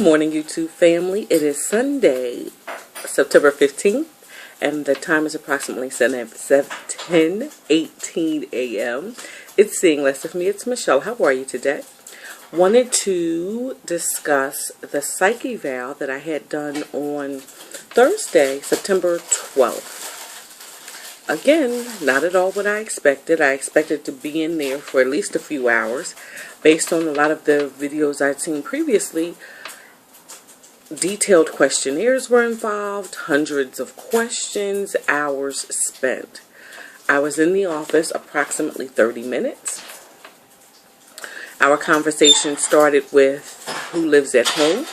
morning, YouTube family. It is Sunday, September 15th, and the time is approximately 10:18 a.m. It's Seeing Less of Me. It's Michelle. How are you today? Wanted to discuss the psych eval that I had done on Thursday, September 12th. Again, not at all what I expected. I expected to be in there for at least a few hours. Based on a lot of the videos I'd seen previously, detailed questionnaires were involved, hundreds of questions, hours spent. I was in the office approximately 30 minutes. Our conversation started with who lives at home,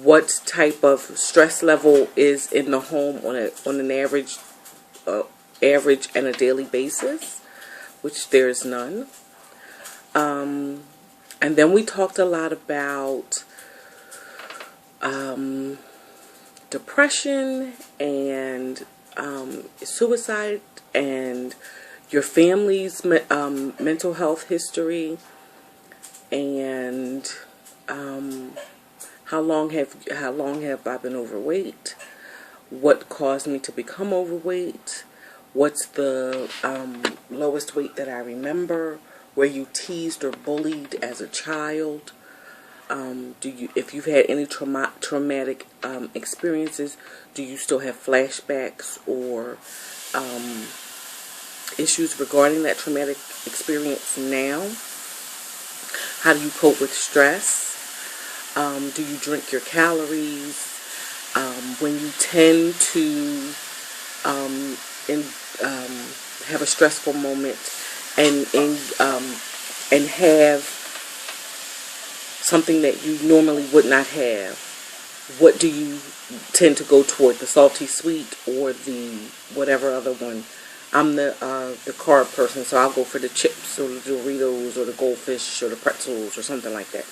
what type of stress level is in the home on an average and a daily basis, which there's none. And then we talked a lot about depression and suicide and your family's mental health history, and how long have I been overweight, what caused me to become overweight, what's the lowest weight that I remember, were you teased or bullied as a child, if you've had any traumatic experiences, do you still have flashbacks or issues regarding that traumatic experience now? How do you cope with stress? Do you drink your calories? When you tend to have a stressful moment and have something that you normally would not have, what do you tend to go toward, the salty sweet or the whatever other one? I'm the carb person, so I'll go for the chips or the Doritos or the goldfish or the pretzels or something like that.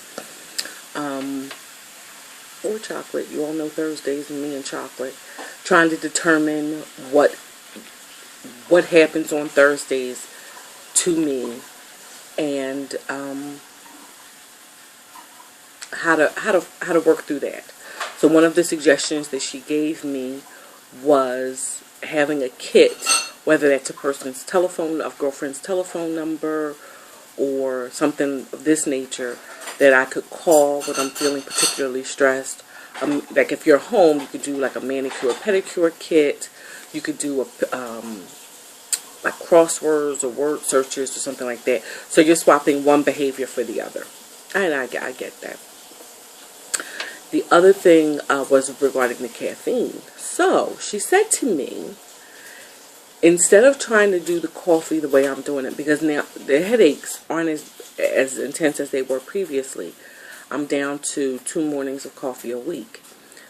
Or chocolate. You all know Thursdays and me and chocolate. Trying to determine what happens on Thursdays to me, and how to work through that. So one of the suggestions that she gave me was having a kit, whether that's a person's telephone, a girlfriend's telephone number, or something of this nature, that I could call when I'm feeling particularly stressed. Like if you're home, you could do like a manicure pedicure kit. You could do like crosswords or word searches or something like that. So you're swapping one behavior for the other. And I get that. The other thing was regarding the caffeine. So she said to me, instead of trying to do the coffee the way I'm doing it, because now the headaches aren't as intense as they were previously, I'm down to 2 mornings of coffee a week.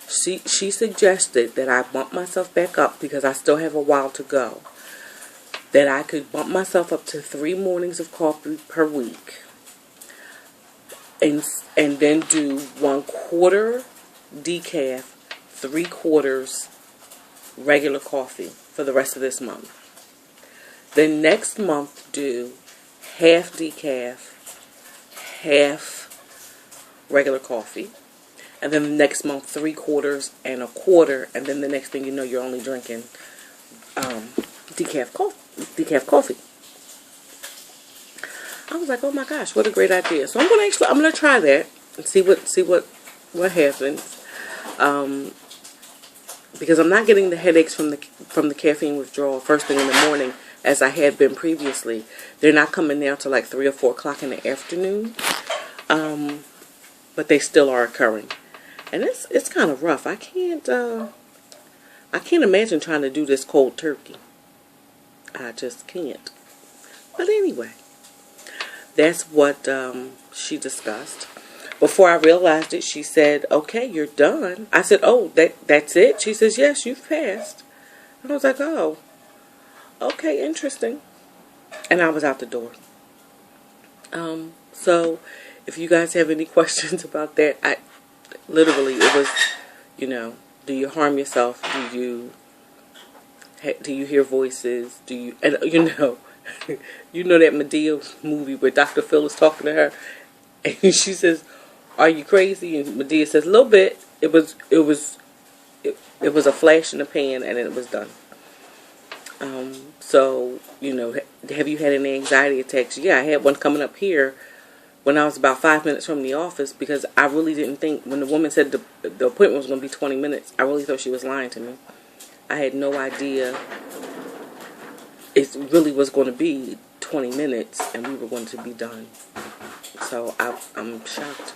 She suggested that I bump myself back up, because I still have a while to go, that I could bump myself up to 3 mornings of coffee per week, and then do 1/4 decaf, 3/4 regular coffee for the rest of this month. Then next month do half decaf, half regular coffee, and then the next month 3/4 and 1/4, and then the next thing you know, you're only drinking decaf coffee. I was like, oh my gosh, what a great idea. So I'm gonna try that and see what happens. Because I'm not getting the headaches from the caffeine withdrawal first thing in the morning as I had been previously. They're not coming now till like 3 or 4 o'clock in the afternoon. But they still are occurring. And it's kind of rough. I can't imagine trying to do this cold turkey. I just can't. But anyway, that's what she discussed. Before I realized it, she said, okay, you're done. I said, oh, that's it? She says, yes, you've passed. And I was like, oh, okay, interesting. And I was out the door. So if you guys have any questions about that, literally, it was, do you harm yourself? Do you hear voices? And you know that Medea movie where Dr. Phil is talking to her, and she says, "Are you crazy?" And Medea says, "A little bit." It was a flash in the pan, and then it was done. So, you know, have you had any anxiety attacks? Yeah, I had one coming up here when I was about 5 minutes from the office, because I really didn't think, when the woman said the appointment was going to be 20 minutes, I really thought she was lying to me. I had no idea it really was going to be 20 minutes and we were going to be done. So I'm shocked.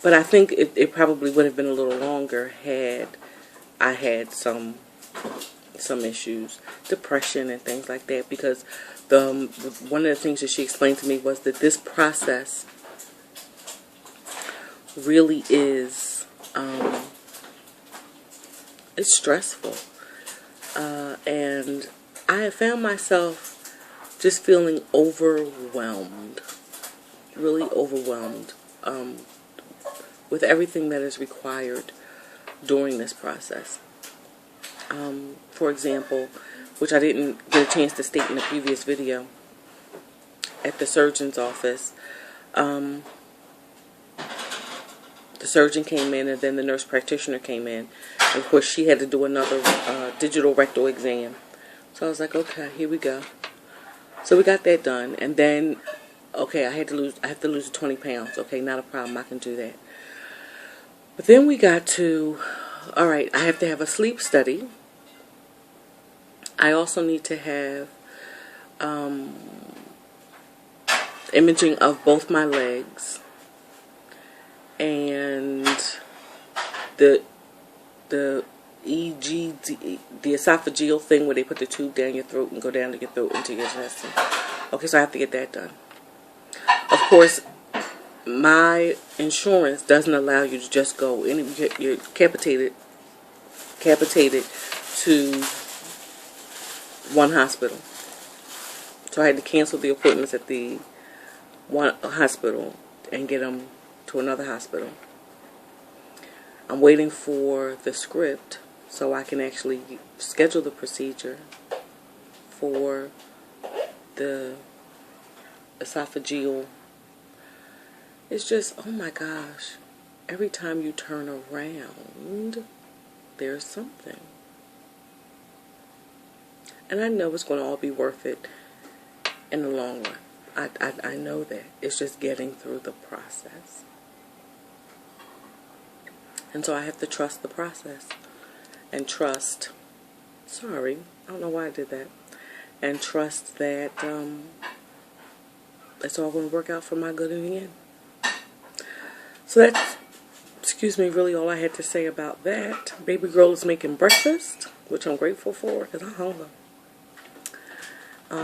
But I think it probably would have been a little longer had I had some issues, depression and things like that, because one of the things that she explained to me was that this process really is it's stressful, and I have found myself just feeling overwhelmed, really overwhelmed, with everything that is required during this process. For example, which I didn't get a chance to state in the previous video, at the surgeon's office, the surgeon came in, and then the nurse practitioner came in. And of course, she had to do another digital rectal exam. So I was like, okay, here we go. So we got that done, and then, okay, I have to lose 20 pounds. Okay, not a problem, I can do that. But then we got to, all right, I have to have a sleep study. I also need to have imaging of both my legs, and the EGD, the esophageal thing where they put the tube down your throat and go down to your throat into your chest. Okay, so I have to get that done. Of course, my insurance doesn't allow you to just go in. You're capitated to one hospital. So I had to cancel the appointments at the one hospital and get them to another hospital. I'm waiting for the script so I can actually schedule the procedure for the esophageal. It's just, oh my gosh, every time you turn around, there's something. And I know it's going to all be worth it in the long run. I know that. It's just getting through the process. And so I have to trust the process. And trust, sorry, I don't know why I did that. And trust that it's all going to work out for my good in the end. So that's, excuse me, really all I had to say about that. Baby girl is making breakfast, which I'm grateful for because I'm hungry.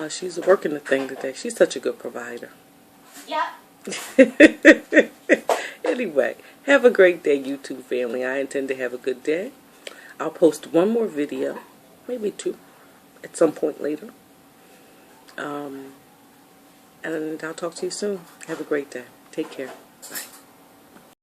She's working the thing today. She's such a good provider. Yep. Anyway, have a great day, YouTube family. I intend to have a good day. I'll post one more video, maybe two, at some point later. And I'll talk to you soon. Have a great day. Take care. Bye.